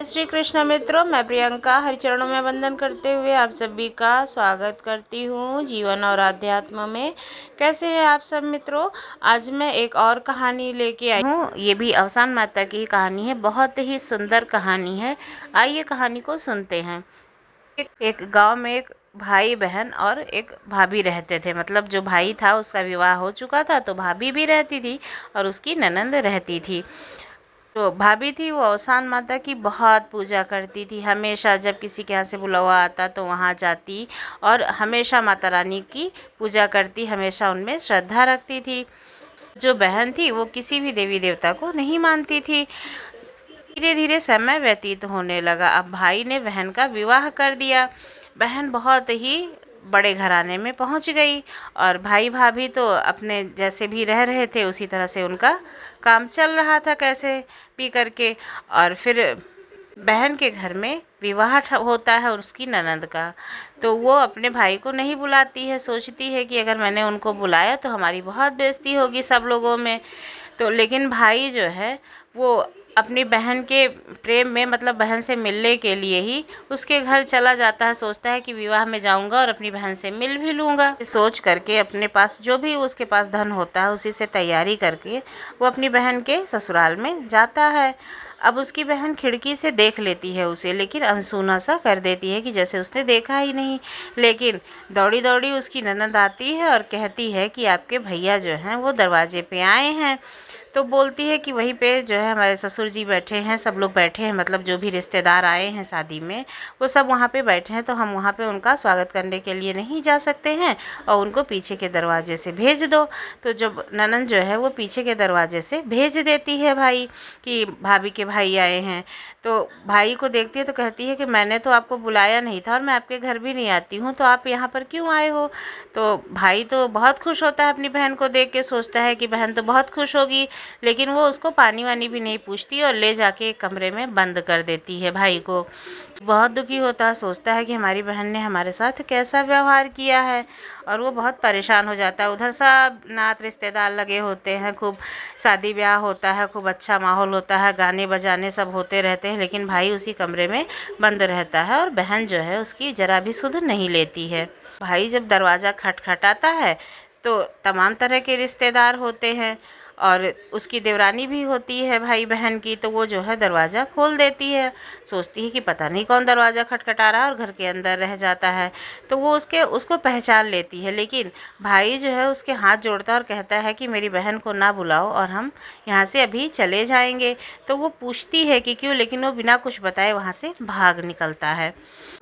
श्री कृष्ण मित्रों, मैं प्रियंका हरिचरणों में वंदन करते हुए आप सभी का स्वागत करती हूँ जीवन और आध्यात्म में। कैसे हैं आप सब मित्रों? आज मैं एक और कहानी लेके आई हूँ। ये भी अवसान माता की कहानी है, बहुत ही सुंदर कहानी है। आइए कहानी को सुनते हैं। एक गांव में एक भाई बहन और एक भाभी रहते थे। मतलब जो भाई था उसका विवाह हो चुका था, तो भाभी भी रहती थी और उसकी ननंद रहती थी। तो भाभी थी वो अवसान माता की बहुत पूजा करती थी। हमेशा जब किसी के यहाँ से बुलावा आता तो वहाँ जाती और हमेशा माता रानी की पूजा करती, हमेशा उनमें श्रद्धा रखती थी। जो बहन थी वो किसी भी देवी देवता को नहीं मानती थी। धीरे धीरे समय व्यतीत होने लगा। अब भाई ने बहन का विवाह कर दिया। बहन बहुत ही बड़े घराने में पहुंच गई और भाई भाभी तो अपने जैसे भी रह रहे थे उसी तरह से उनका काम चल रहा था, कैसे पी करके। और फिर बहन के घर में विवाह होता है उसकी ननंद का। तो वो अपने भाई को नहीं बुलाती है, सोचती है कि अगर मैंने उनको बुलाया तो हमारी बहुत बेइज्जती होगी सब लोगों में। तो लेकिन भाई जो है वो अपनी बहन के प्रेम में, मतलब बहन से मिलने के लिए ही उसके घर चला जाता है। सोचता है कि विवाह में जाऊंगा और अपनी बहन से मिल भी लूँगा। सोच करके अपने पास जो भी उसके पास धन होता है उसी से तैयारी करके वो अपनी बहन के ससुराल में जाता है। अब उसकी बहन खिड़की से देख लेती है उसे, लेकिन अनसुना सा कर देती है कि जैसे उसने देखा ही नहीं। लेकिन दौड़ी दौड़ी उसकी ननद आती है और कहती है कि आपके भैया जो हैं वो दरवाजे पे आए हैं। तो बोलती है कि वहीं पे जो है हमारे ससुर जी बैठे हैं, सब लोग बैठे हैं, मतलब जो भी रिश्तेदार आए हैं शादी में वो सब वहाँ पे बैठे हैं, तो हम वहाँ पे उनका स्वागत करने के लिए नहीं जा सकते हैं और उनको पीछे के दरवाजे से भेज दो। तो जब ननंद जो है वो पीछे के दरवाजे से भेज देती है भाई कि भाभी के भाई आए हैं। तो भाई को देखती है तो कहती है कि मैंने तो आपको बुलाया नहीं था और मैं आपके घर भी नहीं आती हूँ, तो आप यहाँ पर क्यों आए हो? तो भाई तो बहुत खुश होता है अपनी बहन को देख के, सोचता है कि बहन तो बहुत खुश होगी। लेकिन वो उसको पानी वानी भी नहीं पूछती और ले जाके कमरे में बंद कर देती है भाई को। बहुत दुखी होता है, सोचता है कि हमारी बहन ने हमारे साथ कैसा व्यवहार किया है, और वो बहुत परेशान हो जाता है। उधर सब नात रिश्तेदार लगे होते हैं, खूब शादी ब्याह होता है, खूब अच्छा माहौल होता है, गाने बजाने सब होते रहते हैं, लेकिन भाई उसी कमरे में बंद रहता है और बहन जो है उसकी ज़रा भी सुध नहीं लेती है। भाई जब दरवाज़ा खटखटाता है तो तमाम तरह के रिश्तेदार होते हैं और उसकी देवरानी भी होती है भाई बहन की, तो वो जो है दरवाज़ा खोल देती है। सोचती है कि पता नहीं कौन दरवाज़ा खटखटा रहा है और घर के अंदर रह जाता है। तो वो उसको पहचान लेती है, लेकिन भाई जो है उसके हाथ जोड़ता है और कहता है कि मेरी बहन को ना बुलाओ और हम यहाँ से अभी चले जाएंगे। तो वो पूछती है कि क्यों, लेकिन वो बिना कुछ बताए वहाँ से भाग निकलता है।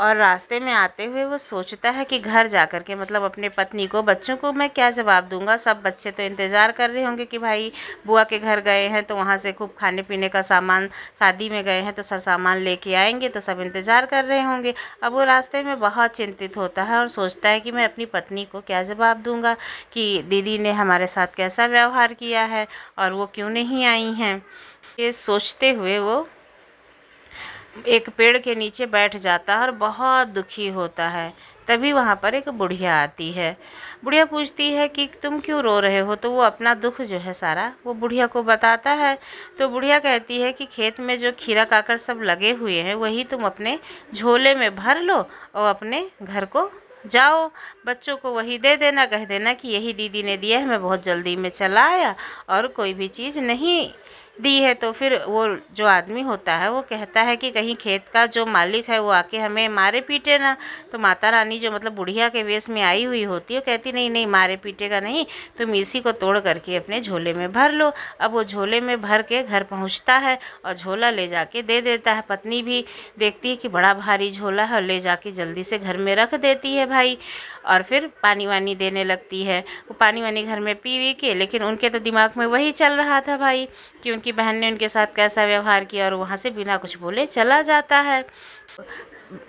और रास्ते में आते हुए वो सोचता है कि घर जा कर के, मतलब अपने पत्नी को, बच्चों को मैं क्या जवाब दूंगा। सब बच्चे तो इंतज़ार कर रहे होंगे कि भाई बुआ के घर गए हैं तो वहाँ से खूब खाने पीने का सामान, शादी में गए हैं तो सब सामान लेके आएंगे, तो सब इंतज़ार कर रहे होंगे। अब वो रास्ते में बहुत चिंतित होता है और सोचता है कि मैं अपनी पत्नी को क्या जवाब दूंगा कि दीदी ने हमारे साथ कैसा व्यवहार किया है और वो क्यों नहीं आई हैं। ये सोचते हुए वो एक पेड़ के नीचे बैठ जाता है और बहुत दुखी होता है। तभी वहाँ पर एक बुढ़िया आती है। बुढ़िया पूछती है कि तुम क्यों रो रहे हो? तो वो अपना दुख जो है सारा वो बुढ़िया को बताता है। तो बुढ़िया कहती है कि खेत में जो खीरा काकर सब लगे हुए हैं वही तुम अपने झोले में भर लो और अपने घर को जाओ, बच्चों को वही दे देना, कह देना कि यही दीदी ने दिया है, मैं बहुत जल्दी में चला आया और कोई भी चीज़ नहीं दी है। तो फिर वो जो आदमी होता है वो कहता है कि कहीं खेत का जो मालिक है वो आके हमें मारे पीटे ना। तो माता रानी जो मतलब बुढ़िया के वेश में आई हुई होती है, कहती नहीं नहीं, मारे पीटेगा नहीं, तुम इसी को तोड़ करके अपने झोले में भर लो। अब वो झोले में भर के घर पहुंचता है और झोला ले जाके दे देता है। पत्नी भी देखती है कि बड़ा भारी झोला है और ले जाके जल्दी से घर में रख देती है भाई, और फिर पानी वानी देने लगती है। वो पानी वानी घर में पी वी के, लेकिन उनके तो दिमाग में वही चल रहा था भाई कि उनकी बहन ने उनके साथ कैसा व्यवहार किया, और वहाँ से बिना कुछ बोले चला जाता है।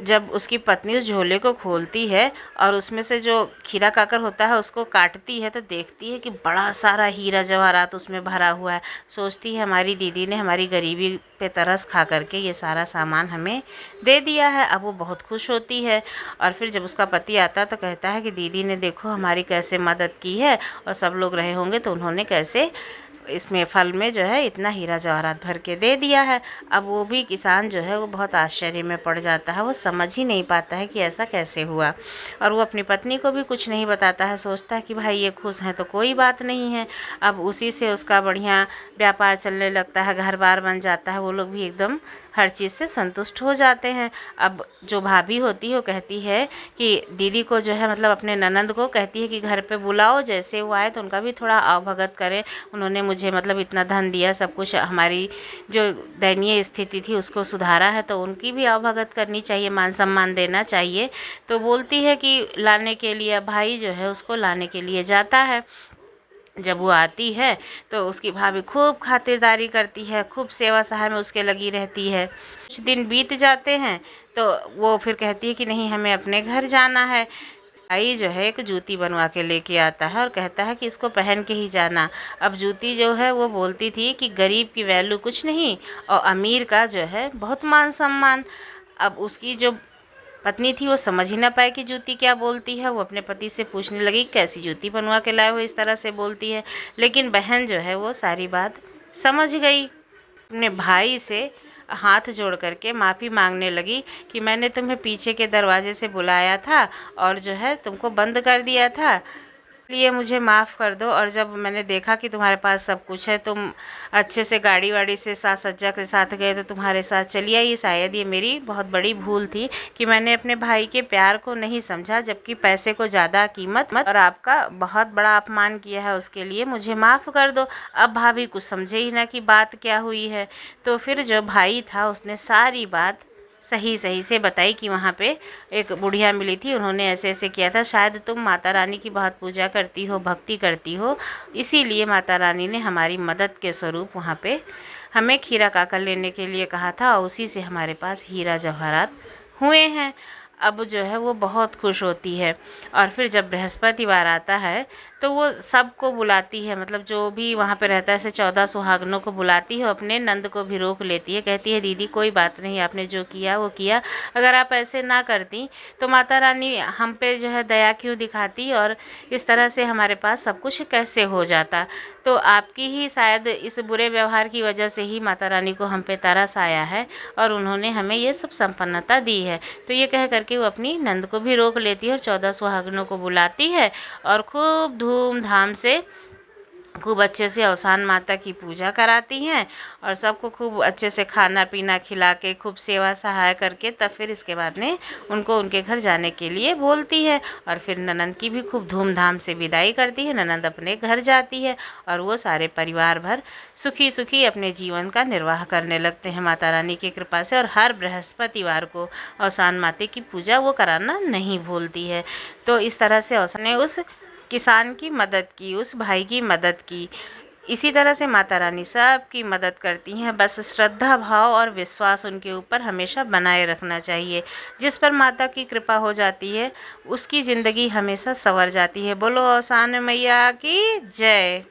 जब उसकी पत्नी उस झोले को खोलती है और उसमें से जो खीरा काकर होता है उसको काटती है, तो देखती है कि बड़ा सारा हीरा जवाहरात उसमें भरा हुआ है। सोचती है हमारी दीदी ने हमारी गरीबी पे तरस खा करके ये सारा सामान हमें दे दिया है। अब वो बहुत खुश होती है। और फिर जब उसका पति आता है तो कहता है कि दीदी ने देखो हमारी कैसे मदद की है, और सब लोग रहे होंगे तो उन्होंने कैसे इसमें फल में जो है इतना हीरा जवाहरात भर के दे दिया है। अब वो भी किसान जो है वो बहुत आश्चर्य में पड़ जाता है, वो समझ ही नहीं पाता है कि ऐसा कैसे हुआ। और वो अपनी पत्नी को भी कुछ नहीं बताता है, सोचता है कि भाई ये खुश हैं तो कोई बात नहीं है। अब उसी से उसका बढ़िया व्यापार चलने लगता है, घर बार बन जाता है, वो लोग भी एकदम हर चीज़ से संतुष्ट हो जाते हैं। अब जो भाभी होती है वो कहती है कि दीदी को जो है मतलब अपने ननंद को कहती है कि घर पे बुलाओ, जैसे वो आए तो उनका भी थोड़ा आवभगत करें। उन्होंने मुझे मतलब इतना धन दिया, सब कुछ, हमारी जो दयनीय स्थिति थी उसको सुधारा है, तो उनकी भी आवभगत करनी चाहिए, मान सम्मान देना चाहिए। तो बोलती है कि लाने के लिए, भाई जो है उसको लाने के लिए जाता है। जब वो आती है तो उसकी भाभी खूब खातिरदारी करती है, खूब सेवा सहाय में उसके लगी रहती है। कुछ दिन बीत जाते हैं तो वो फिर कहती है कि नहीं, हमें अपने घर जाना है। भाई जो है एक जूती बनवा के लेके आता है और कहता है कि इसको पहन के ही जाना। अब जूती जो है वो बोलती थी कि गरीब की वैल्यू कुछ नहीं और अमीर का जो है बहुत मान सम्मान। अब उसकी जो पत्नी थी वो समझ ही ना पाए कि जूती क्या बोलती है। वो अपने पति से पूछने लगी कैसी जूती बनवा के लाए हो, इस तरह से बोलती है। लेकिन बहन जो है वो सारी बात समझ गई, अपने भाई से हाथ जोड़ करके माफ़ी मांगने लगी कि मैंने तुम्हें पीछे के दरवाजे से बुलाया था और जो है तुमको बंद कर दिया था, लिए मुझे माफ़ कर दो। और जब मैंने देखा कि तुम्हारे पास सब कुछ है, तुम अच्छे से गाड़ी वाड़ी से साज सज्जा के साथ गए, तो तुम्हारे साथ चली आई। शायद ये मेरी बहुत बड़ी भूल थी कि मैंने अपने भाई के प्यार को नहीं समझा, जबकि पैसे को ज़्यादा कीमत मत, और आपका बहुत बड़ा अपमान किया है, उसके लिए मुझे माफ़ कर दो। अब भाभी कुछ समझे ही ना कि बात क्या हुई है। तो फिर जो भाई था उसने सारी बात सही सही से बताई कि वहाँ पे एक बुढ़िया मिली थी, उन्होंने ऐसे ऐसे किया था, शायद तुम माता रानी की बहुत पूजा करती हो, भक्ति करती हो, इसीलिए माता रानी ने हमारी मदद के स्वरूप वहाँ पे हमें खीरा काकर लेने के लिए कहा था और उसी से हमारे पास हीरा जवाहरात हुए हैं। अब जो है वो बहुत खुश होती है। और फिर जब बृहस्पतिवार आता है तो वो सबको बुलाती है, मतलब जो भी वहाँ पे रहता है, ऐसे 14 सुहागनों को बुलाती है, अपने नंद को भी रोक लेती है। कहती है दीदी कोई बात नहीं, आपने जो किया वो किया, अगर आप ऐसे ना करती तो माता रानी हम पे जो है दया क्यों दिखाती और इस तरह से हमारे पास सब कुछ कैसे हो जाता। तो आपकी ही शायद इस बुरे व्यवहार की वजह से ही माता रानी को हम पे तरस आया है और उन्होंने हमें ये सब संपन्नता दी है। तो ये कह करके वो अपनी नंद को भी रोक लेती है और 14 सुहागनों को बुलाती है और खूब धूमधाम से खूब अच्छे से अवसान माता की पूजा कराती हैं और सबको खूब अच्छे से खाना पीना खिला के खूब सेवा सहाय करके तब फिर इसके बाद में उनको उनके घर जाने के लिए बोलती है। और फिर ननंद की भी खूब धूमधाम से विदाई करती है, ननंद अपने घर जाती है और वो सारे परिवार भर सुखी सुखी अपने जीवन का निर्वाह करने लगते हैं माता रानी की कृपा से। और हर बृहस्पतिवार को अवसान माता की पूजा वो कराना नहीं भूलती है। तो इस तरह से अवसान ने उस किसान की मदद की, उस भाई की मदद की। इसी तरह से माता रानी सबकी मदद करती हैं, बस श्रद्धा भाव और विश्वास उनके ऊपर हमेशा बनाए रखना चाहिए। जिस पर माता की कृपा हो जाती है उसकी ज़िंदगी हमेशा संवर जाती है। बोलो अवसान मैया की जय।